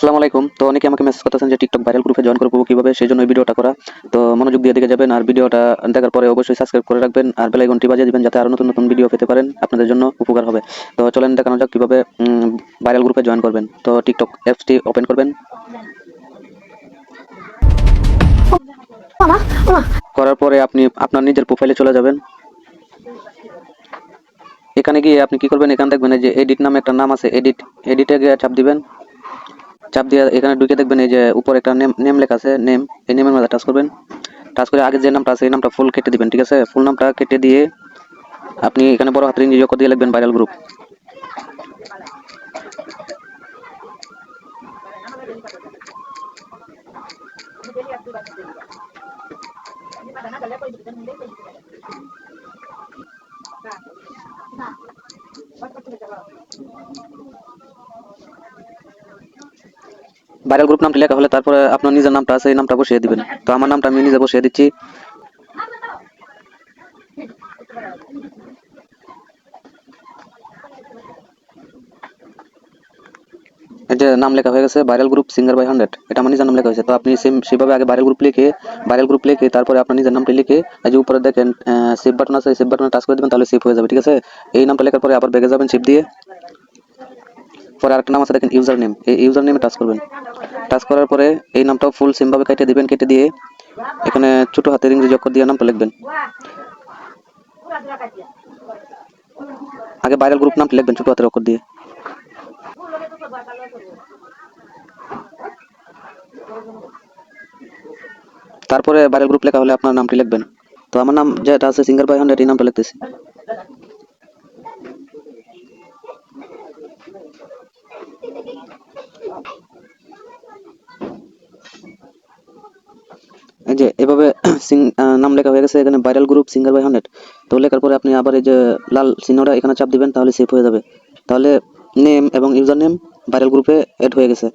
আসসালামু আলাইকুম। তো অনেকে আমাকে মেসেজ করতেছেন যে টিকটক ভাইরাল গ্রুপে জয়েন করবো কিভাবে, সেই জন্য এই ভিডিওটা করা। তো মনোযোগ দিয়ে দেখে যাবেন, আর ভিডিওটা দেখার পরে অবশ্যই সাবস্ক্রাইব করে রাখবেন আর বেল আইকনটি বাজিয়ে দিবেন, যাতে আরো নতুন নতুন ভিডিও পেতে পারেন, আপনাদের জন্য উপকার হবে। তো চলেন দেখানো যাক কিভাবে ভাইরাল গ্রুপে জয়েন করবেন। তো টিকটক অ্যাপসটি ওপেন করবেন। করার পরে আপনি আপনার নিজের প্রোফাইলে চলে যাবেন। এখানে গিয়ে আপনি কি করবেন, এখানে দেখবেন এই যে এডিট নামে একটা নাম আছে, এডিটে গিয়ে চাপ দিবেন। চাপ দিয়ে এখানে ঢুকে দেখবেন এই যে উপরে একটা নেম নেম লেখা আছে, নেম। এই নেমের মধ্যে টাচ করবেন। টাচ করে আগে যে নামটা আছে এই নামটা ফুল কেটে দিবেন, ঠিক আছে? ফুল নামটা কেটে দিয়ে আপনি এখানে বড় হাতের ইংরেজি অক্ষর দিয়ে লিখবেন ভাইরাল গ্রুপ। ভাইরাল গ্রুপ নামটি লেখা হলে তারপরে আপনার নিজের নামটা আছে এই নামটা বসিয়ে দিবেন। তো আমার নামটা আমি নিজে বসিয়ে দিচ্ছি। এই যে নাম লেখা হয়ে গেছে ভাইরাল গ্রুপ সিঙ্গার বাই 100, এটা আমার নিজের নাম লেখা হয়েছে। তো আপনি সেভাবে আগে ভাইরাল গ্রুপ লিখে তারপরে আপনার নিজের নামটি লিখে এই যে উপরে দেখেন সেভ বাটন আছে, সেভ বাটনে টাচ করে দিবেন, তাহলে সেভ হয়ে যাবে, ঠিক আছে? এই নামটা লেখার পরে আবার ব্যাগে যাবেন, সেভ দিয়ে পরে আরেকটা নাম আছে দেখেন ইউজার নেম, এই ইউজার নেমে টাচ করবেন। টাচ করার পরে এই নামটাও ফুল সেম ভাবে কেটে দিবেন, কেটে দিয়ে এখানে ছোট হাতের ইংরেজি অক্ষর দিয়ে নামটা লিখবেন। আগে ভাইরাল গ্রুপ নামটা লিখবেন ছোট হাতের অক্ষর দিয়ে। তারপরে ভাইরাল গ্রুপ লেখা হলে আপনার নামটি লিখবেন। তো আমার নাম যেটা আছে সিঙ্গার বাই 100, এই নামটা লিখতেছি। এই যে এভাবে নাম লেখা হয়ে গেছে এখানে ভাইরাল গ্রুপ সিঙ্গার বাই 100। তো লেখার পরে আপনি আবার এই যে লাল চিহ্নটা এখানে চাপ দিবেন, তাহলে সেভ হয়ে যাবে। তাহলে নেম এবং ইউজার নেম ভাইরাল গ্রুপে এড হয়ে গেছে।